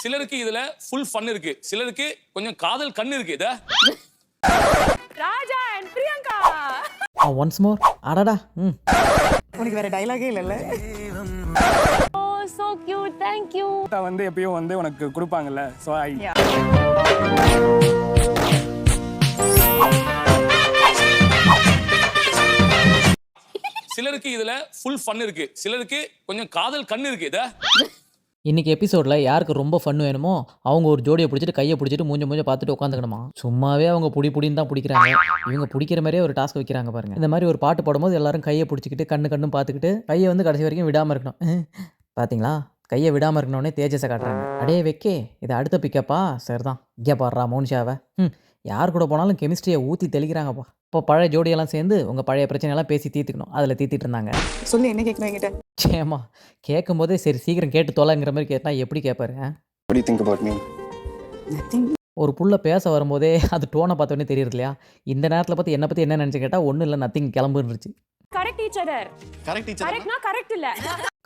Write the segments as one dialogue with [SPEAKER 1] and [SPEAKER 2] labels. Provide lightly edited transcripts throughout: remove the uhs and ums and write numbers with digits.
[SPEAKER 1] சிலருக்கு இதுல full fun இருக்கு, சிலருக்கு கொஞ்சம் காதல் கண்ணு இருக்கு. இத
[SPEAKER 2] Raja and Priyanka.
[SPEAKER 3] Once more. அடடா.
[SPEAKER 4] உனக்கு வேற டயலாகே இல்லல்ல.
[SPEAKER 2] Oh so cute, thank you.
[SPEAKER 4] வந்து எப்பயும் வந்து உனக்கு கொடுப்பாங்கல்ல. சோ ஐ
[SPEAKER 1] சிலருக்கு இதுல ஃபுல் ஃபன் இருக்கு, சிலருக்கு கொஞ்சம் காதல் கண்ணு இருக்கு. இத
[SPEAKER 3] இன்னைக்கு எபிசோடில் யாருக்கு ரொம்ப ஃபன் வேணுமோ அவங்க ஒரு ஜோடியை பிடிச்சிட்டு கையை பிடிச்சிட்டு மூஞ்ச பார்த்துட்டு உட்காந்துக்கணுமா. சும்மாவே அவங்க புடின்னு தான் பிடிக்கிறாங்க. இவங்க பிடிக்கிற மாதிரியே ஒரு டாஸ்க் வைக்கிறாங்க பாருங்க. இந்த மாதிரி ஒரு பாட்டு போடும்போது எல்லாரும் கையை பிடிச்சிக்கிட்டு கண்ணும் பார்த்துக்கிட்டு கையை வந்து கடைசி வரைக்கும் விடாமல் இருக்கணும். பார்த்தீங்களா, கையை விடாமல் இருக்கணுன்னே தேஜஸை காட்டுறாங்க. அடே வைக்கே, இது அடுத்த பிக்கப்பா. சரிதான், இங்கே பாடுறா மோனிஷாவை. யார் கூட போனாலும் கெமிஸ்ட்ரியை ஊற்றி தெளிக்கிறாங்கப்பா. இப்போ பழைய ஜோடியெல்லாம் சேர்ந்து உங்கள் பழைய பிரச்சனையெல்லாம் பேசி தீர்த்துக்கணும். அதில் தீர்த்திட்டு இருந்தாங்க.
[SPEAKER 4] சொல்லி என்ன கேட்கணும் என்கிட்ட?
[SPEAKER 3] சேமா கேட்கும் போதே சரி சீக்கிரம் கேட்டு தொலைங்கிற மாதிரி கேட்டால் எப்படி கேட்பாரு?
[SPEAKER 5] What do you think about me?
[SPEAKER 4] Nothing.
[SPEAKER 3] ஒரு புள்ள பேச வரும்போதே அது டோனை பார்த்தோன்னே தெரியுது இல்லையா? இந்த நேரத்தில் பார்த்து என்னை பற்றி என்ன நினச்சி கேட்டால் ஒன்றும் இல்லை, நத்திங் கிளம்புருச்சு.
[SPEAKER 2] Correct teacher. கரெக்ட்னா கரெக்ட் இல்ல.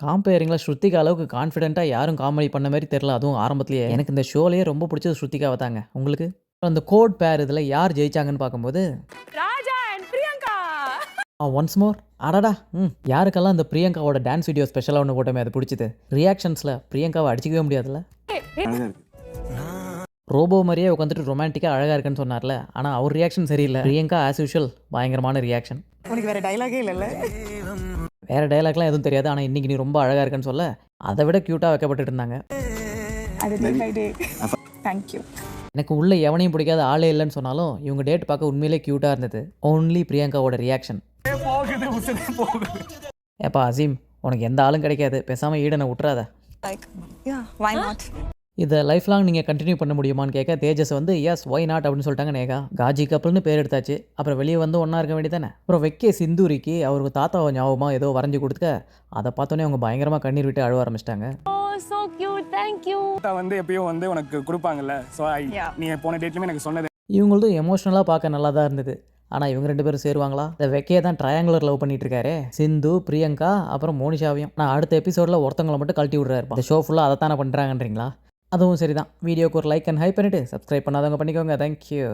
[SPEAKER 3] காம்பேரிங்கில் ஸ்ருத்திகா அளவுக்கு கான்ஃபிடென்ட்டாக யாரும் காமெடி பண்ண மாதிரி தெரியல. அதுவும் ஆரம்பத்துலேயே. எனக்கு இந்த ஷோலேயே ரொம்ப பிடிச்சது ஸ்ருத்திகாவை தாங்க. உங்களுக்கு அந்த கோட் பேர் இதில் யார் ஜெயிச்சாங்கன்னு பார்க்கும்போது
[SPEAKER 2] Raja and Priyanka.
[SPEAKER 3] Once more. அடடா. யாருக்கெல்லாம் இந்த பிரியங்காவோட டான்ஸ் வீடியோ ஸ்பெஷலாக ஒன்று போட்டோமே அது பிடிச்சது. ரியாக்ஷன்ஸில் பிரியங்காவை அடிச்சிக்கவே முடியாதுல்ல. ரோபோ மாதிரியே உட்காந்துட்டு ரொமான்டிக்காக அழகாக இருக்குன்னு சொன்னார்ல, ஆனால் அவர் ரியாக்ஷன் சரியில்லை. பிரியங்கா ஆஸ் யூஷுவல் பயங்கரமான ரியாக்ஷன்.
[SPEAKER 4] உனக்கு வேற டயலாகே இல்லல்ல.
[SPEAKER 3] வேறு டைலாக்லாம் எதுவும் தெரியாது, ஆனால் இன்றைக்கி நீ ரொம்ப அழகாக இருக்குன்னு சொல்ல அதை விட க்யூட்டாக வைக்கப்பட்டுட்டு இருந்தாங்க.
[SPEAKER 4] தேங்க்யூ.
[SPEAKER 3] எனக்கு உள்ளே எவனையும் பிடிக்காத ஆளே இல்லைன்னு சொன்னாலும் இவங்க டேட் பார்க்க உண்மையிலே க்யூட்டாக இருந்தது. ஓன்லி பிரியங்காவோட ரியாக்ஷன். ஏப்பா அசீம், உனக்கு எந்த ஆளும் கிடைக்காது, பேசாமல் ஈடனை விட்டுறாத.
[SPEAKER 4] Why not?
[SPEAKER 3] இதை லைஃப் லாங் நீங்கள் கண்டினியூ பண்ண முடியுமான்னு கேட்க தேஜஸ் வந்து எஸ் ஒய் நாட் அப்படின்னு சொல்லிட்டாங்க. நேகா காஜி கப்பல்னு பேர் எடுத்தாச்சு, அப்புறம் வெளியே வந்து ஒன்றா இருக்க வேண்டியதானே. அப்புறம் வெக்கே சிந்தூரிக்கு அவருக்கு தாத்தாவை ஞாபகமாக ஏதோ வரைஞ்சி கொடுத்துக்க அதை பார்த்தோன்னே அவங்க பயங்கரமாக கண்ணீர் விட்டு அழுவ ஆரம்பிச்சிட்டாங்க.
[SPEAKER 2] ஓ சோ கியூட், தேங்க் யூ.
[SPEAKER 4] வந்து எப்பயும் வந்து உனக்கு கொடுப்பாங்கல்ல. சோ ஐ நீ போன டேட்லயுமே எனக்கு சொன்னது.
[SPEAKER 3] இவங்களும் எமோஷ்னலாக பார்க்க நல்லா தான் இருந்தது. ஆனால் இவங்க ரெண்டு பேரும் சேருவாங்களா? இந்த வெக்கையை தான் ட்ரையாங்குலர் லவ் பண்ணிட்டு இருக்காரு. சிந்து, பிரியங்கா, அப்புறம் மோனிஷாவையும். நான் அடுத்த எபிசோடில் ஒருத்தவங்களை மட்டும் கழட்டி விட்றாரு. இந்த ஷோ ஃபுல்லாக அதை தானே பண்ணுறாங்கன்றீங்களா? அதுவும் சரிதான். வீடியோக்கு ஒரு லைக் அண்ட் ஹைப் பண்ணிவிட்டு சப்ஸ்கிரைப் பண்ணாதவங்க பண்ணிக்கோங்க. தேங்க்யூ.